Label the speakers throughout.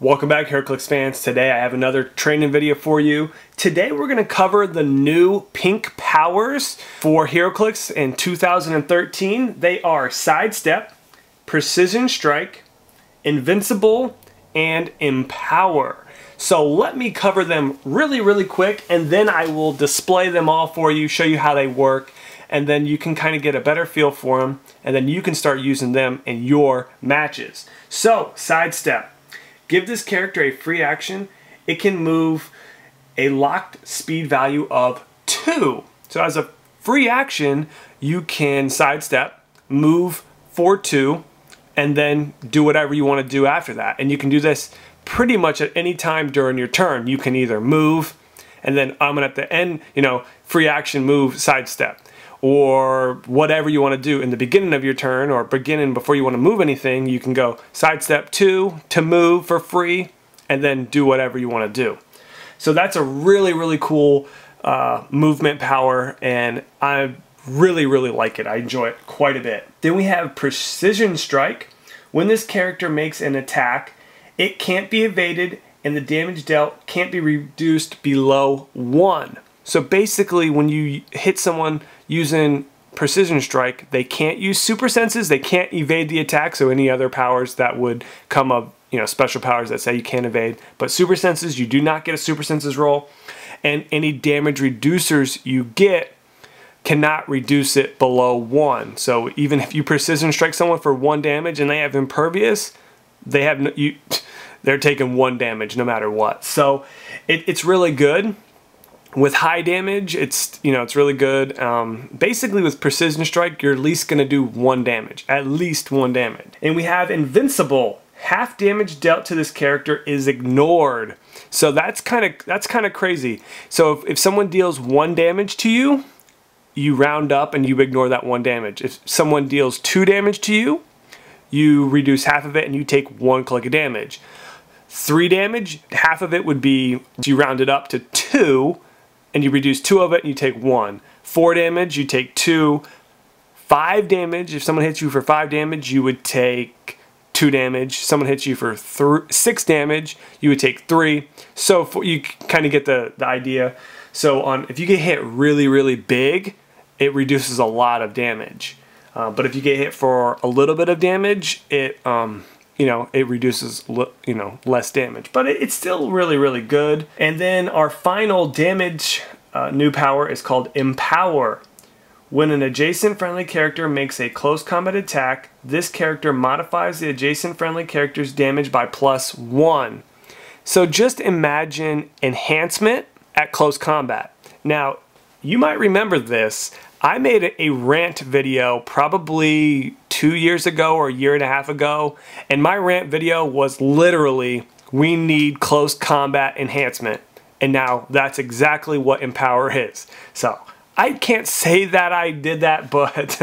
Speaker 1: Welcome back, Heroclix fans. Today I have another training video for you. Today we're going to cover the new pink powers for Heroclix in 2013. They are Sidestep, Precision Strike, Invincible, and Empower. So let me cover them really quick, and then I will display them all for you, show you how they work, and then you can kind of get a better feel for them, and then you can start using them in your matches. So, Sidestep. Give this character a free action. It can move a locked speed value of 2. So as a free action, you can sidestep, move for 2, and then do whatever you want to do after that. And you can do this pretty much at any time during your turn. You can either move, and then I'm gonna at the end, free action, move, sidestep, or whatever you want to do in the beginning of your turn, or beginning before you want to move anything. You can go sidestep 2 to move for free, and then do whatever you want to do. So that's a really cool movement power, and I really like it. I enjoy it quite a bit. Then we have Precision Strike. When this character makes an attack, it can't be evaded, and the damage dealt can't be reduced below 1. So basically, when you hit someone using Precision Strike, they can't use super senses, they can't evade the attack, so any other powers that would come up, special powers that say you can't evade. But super senses, you do not get a super senses roll, and any damage reducers you get cannot reduce it below 1. So even if you Precision Strike someone for 1 damage and they have impervious, they have they're taking 1 damage no matter what. So it's really good. With high damage, it's really good. Basically, with Precision Strike, you're at least going to do 1 damage, at least 1 damage. And we have Invincible. Half damage dealt to this character is ignored. So that's kind of crazy. So if someone deals 1 damage to you, you round up and you ignore that 1 damage. If someone deals 2 damage to you, you reduce half of it and you take 1 click of damage. 3 damage, half of it would be, you round it up to 2. And you reduce 2 of it and you take 1. 4 damage, you take 2. 5 damage, if someone hits you for 5 damage, you would take 2 damage. Someone hits you for 6 damage, you would take 3. So you kind of get the idea. So if you get hit really big, it reduces a lot of damage. But if you get hit for a little bit of damage, it reduces less damage, but it's still really good. And then our final damage new power is called Empower. When an adjacent friendly character makes a close combat attack, this character modifies the adjacent friendly character's damage by +1. So just imagine enhancement at close combat. Now, you might remember this. I made a rant video probably 2 years ago or a year and a half ago, and my rant video was literally, we need close combat enhancement. And now that's exactly what Empower is. So I can't say that I did that, but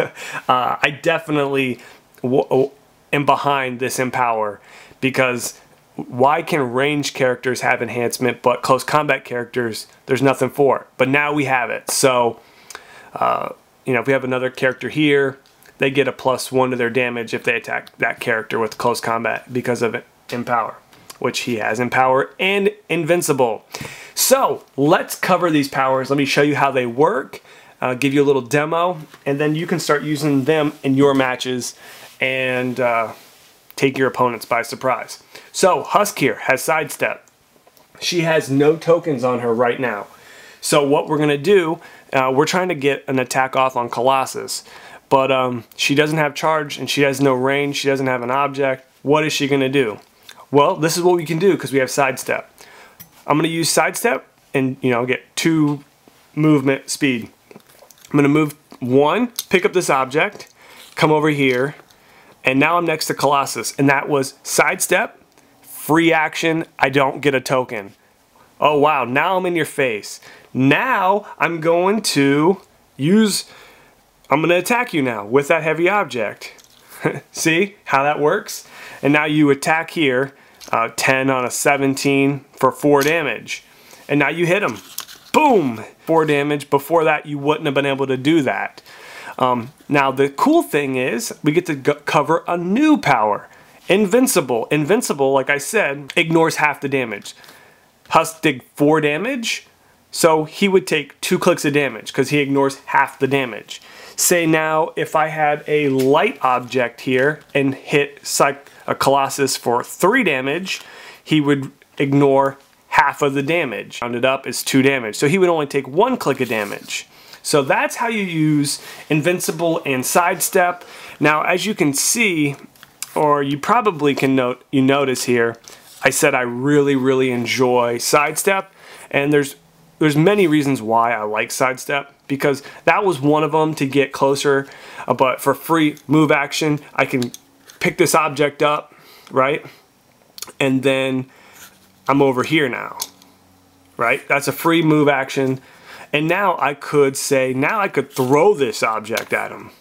Speaker 1: I definitely am behind this Empower, because why can range characters have enhancement, but close combat characters, there's nothing for it. But now we have it. So if we have another character here, they get a +1 to their damage if they attack that character with close combat because of Empower, which he has Empower and Invincible. So let's cover these powers. Let me show you how they work, give you a little demo, and then you can start using them in your matches and take your opponents by surprise. So Husk here has Sidestep. She has no tokens on her right now. So what we're going to do, we're trying to get an attack off on Colossus, but she doesn't have charge and she has no range. She doesn't have an object. What is she going to do? Well, this is what we can do because we have Sidestep. I'm going to use Sidestep and get 2 movement speed. I'm going to move 1, pick up this object, come over here, and now I'm next to Colossus, and that was Sidestep, free action, I don't get a token. Oh wow, now I'm in your face. Now I'm going to attack you now with that heavy object. See how that works? And now you attack here, 10 on a 17 for 4 damage. And now you hit him. Boom! 4 damage. Before that, you wouldn't have been able to do that. Now the cool thing is we get to cover a new power. Invincible. Invincible, like I said, ignores half the damage. Husk did 4 damage, so he would take 2 clicks of damage because he ignores half the damage. Say now if I had a light object here and hit a Colossus for 3 damage, he would ignore half of the damage. Rounded up is 2 damage, so he would only take 1 click of damage. So that's how you use Invincible and Sidestep. Now as you can see, or you probably can notice here, I said I really enjoy Sidestep, and there's many reasons why I like Sidestep, because that was one of them to get closer, but for free move action, I can pick this object up, right? And then I'm over here now, right? That's a free move action. And now I could say, now I could throw this object at him.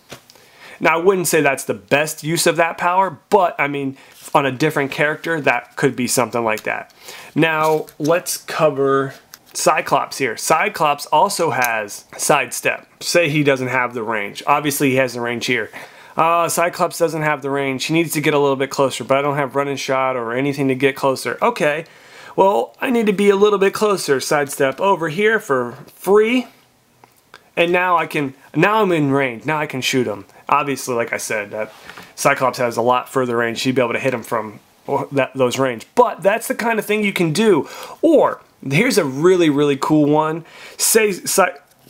Speaker 1: Now I wouldn't say that's the best use of that power, but I mean, on a different character, that could be something like that. Now let's cover Cyclops here. Cyclops also has Sidestep. Say he doesn't have the range. Obviously he has the range here. Cyclops doesn't have the range. He needs to get a little bit closer, but I don't have running shot or anything to get closer. Okay, well, I need to be a little bit closer. Sidestep over here for free. And now I'm in range. Now I can shoot him. Obviously, like I said, that Cyclops has a lot further range. She'd be able to hit him from those range. But that's the kind of thing you can do. Or, here's a really cool one. Say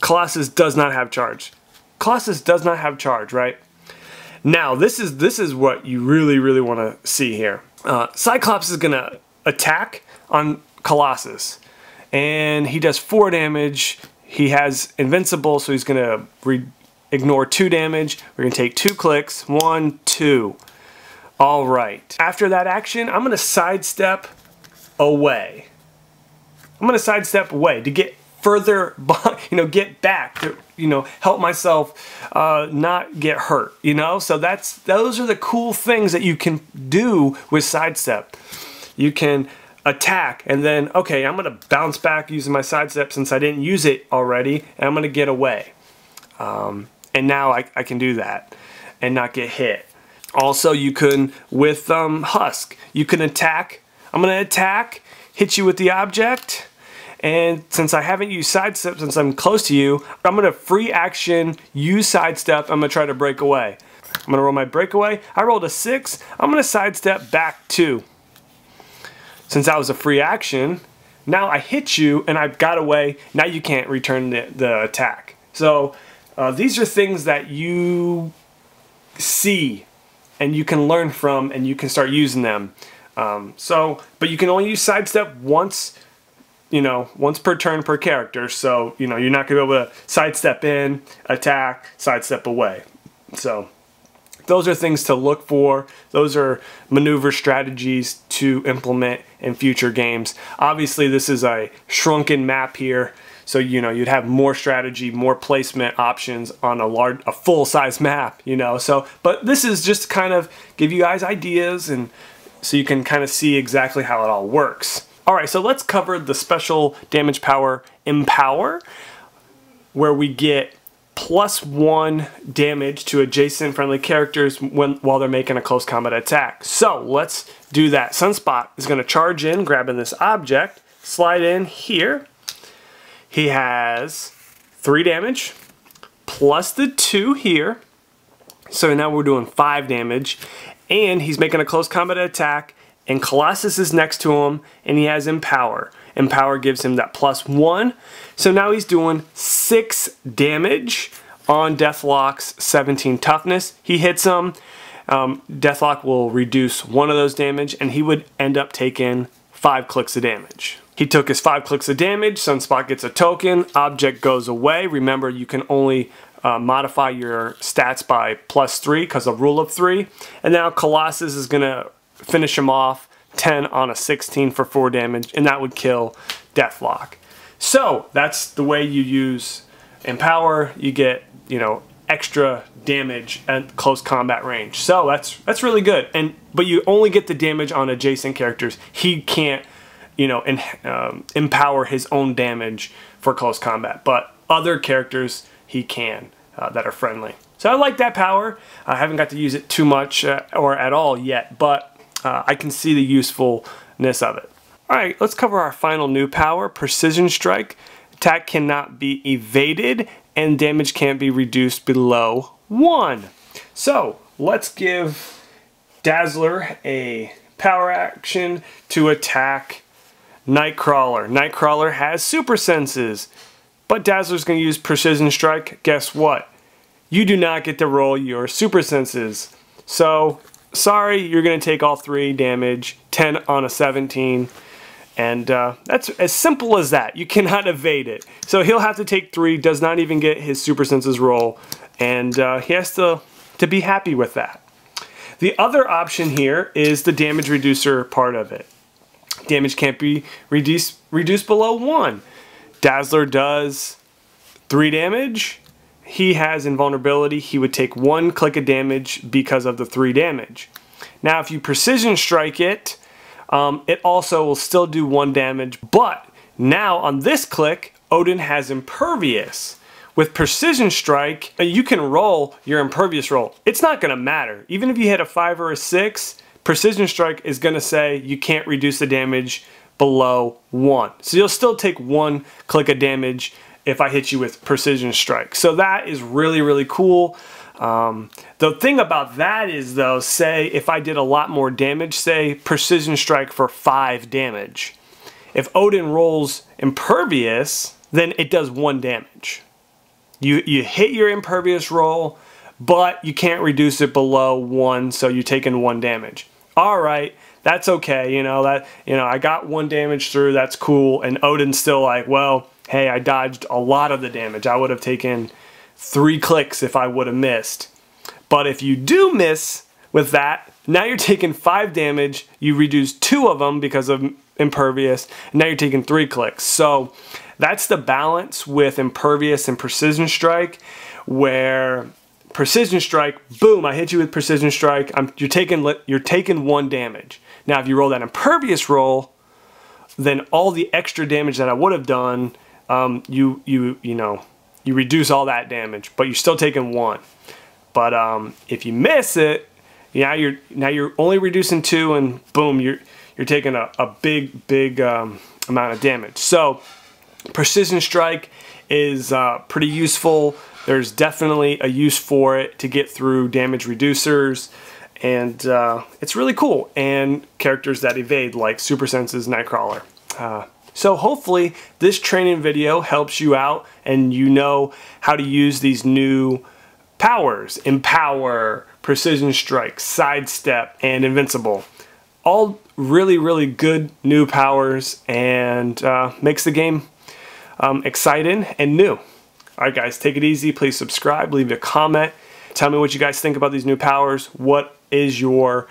Speaker 1: Colossus does not have charge. Colossus does not have charge, right? Now, this is what you really want to see here. Cyclops is going to attack on Colossus. And he does 4 damage. He has Invincible, so he's going to ignore 2 damage. We're going to take 2 clicks. 1, 2. All right. After that action, I'm going to sidestep away. I'm going to sidestep away to get further, get back to, help myself not get hurt, So those are the cool things that you can do with sidestep. You can attack and then, okay, I'm going to bounce back using my sidestep since I didn't use it already, and I'm going to get away. And now I can do that and not get hit. Also, you can, with Husk, you can attack. I'm going to attack, hit you with the object, and since I haven't used Sidestep since I'm close to you, I'm going to free action, use Sidestep, I'm going to try to break away. I'm going to roll my breakaway. I rolled a 6. I'm going to Sidestep back 2. Since that was a free action, now I hit you and I got away. Now you can't return the attack. So these are things that you see and you can learn from and you can start using them. But you can only use Sidestep once, once per turn per character. So, you're not going to be able to sidestep in, attack, sidestep away. So those are things to look for. Those are maneuver strategies to implement in future games. Obviously, this is a shrunken map here. So, you'd have more strategy, more placement options on a full-size map, So, but this is just to kind of give you guys ideas and so you can kind of see exactly how it all works. All right, so let's cover the special damage power Empower, where we get +1 damage to adjacent friendly characters while they're making a close combat attack. So let's do that. Sunspot is going to charge in, grabbing this object, slide in here. He has 3 damage, plus the 2 here. So now we're doing 5 damage. And he's making a close combat attack, and Colossus is next to him, and he has Empower. Empower gives him that +1. So now he's doing 6 damage on Deathlock's 17 toughness. He hits him. Deathlock will reduce 1 of those damage, and he would end up taking 5 clicks of damage. He took his 5 clicks of damage. Sunspot gets a token. Object goes away. Remember, you can only modify your stats by +3 because of rule of 3. And now Colossus is going to finish him off 10 on a 16 for 4 damage, and that would kill Deathlock. So that's the way you use Empower. You get, extra damage at close combat range. So that's really good. But you only get the damage on adjacent characters. He can't, empower his own damage for close combat. But other characters he can that are friendly. So I like that power. I haven't got to use it too much or at all yet, but I can see the usefulness of it. Alright, let's cover our final new power, Precision Strike. Attack cannot be evaded and damage can't be reduced below 1. So, let's give Dazzler a power action to attack Nightcrawler. Nightcrawler has super senses, but Dazzler's going to use Precision Strike. Guess what? You do not get to roll your super senses. So, sorry, you're going to take all 3 damage, 10 on a 17. And that's as simple as that. You cannot evade it. So he'll have to take 3, does not even get his super senses roll, and he has to be happy with that. The other option here is the damage reducer part of it. Damage can't be reduced below 1. Dazzler does 3 damage. He has invulnerability. He would take 1 click of damage because of the 3 damage. Now if you Precision Strike it, it also will still do 1 damage, but now on this click, Odin has Impervious. With Precision Strike, you can roll your Impervious roll. It's not going to matter. Even if you hit a 5 or a 6, Precision Strike is going to say you can't reduce the damage below 1. So you'll still take 1 click of damage if I hit you with Precision Strike. So that is really, really cool. The thing about that is though, say if I did a lot more damage, say Precision Strike for 5 damage. If Odin rolls Impervious, then it does 1 damage. You hit your Impervious roll, but you can't reduce it below 1, so you're taking 1 damage. Alright, that's okay, I got 1 damage through, that's cool, and Odin's still like, well, hey, I dodged a lot of the damage. I would have taken 3 clicks if I would have missed. But if you do miss with that, now you're taking 5 damage, you reduce 2 of them because of Impervious, and now you're taking 3 clicks. So that's the balance with Impervious and Precision Strike, where Precision Strike, boom, I hit you with Precision Strike, you're taking 1 damage. Now if you roll that Impervious roll, then all the extra damage that I would have done, you reduce all that damage, but you're still taking 1. But if you miss it, now you're only reducing 2, and boom, you're taking a big amount of damage. So Precision Strike is pretty useful. There's definitely a use for it to get through damage reducers, and it's really cool. And characters that evade, like Super Senses, Nightcrawler. So hopefully this training video helps you out and you know how to use these new powers: Empower, Precision Strike, Sidestep, and Invincible. All really, really good new powers, and makes the game exciting and new. Alright guys, take it easy. Please subscribe, leave a comment. Tell me what you guys think about these new powers. What is your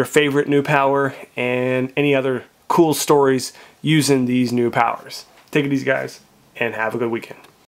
Speaker 1: favorite new power, and any other cool stories using these new powers. Take it easy guys, and have a good weekend.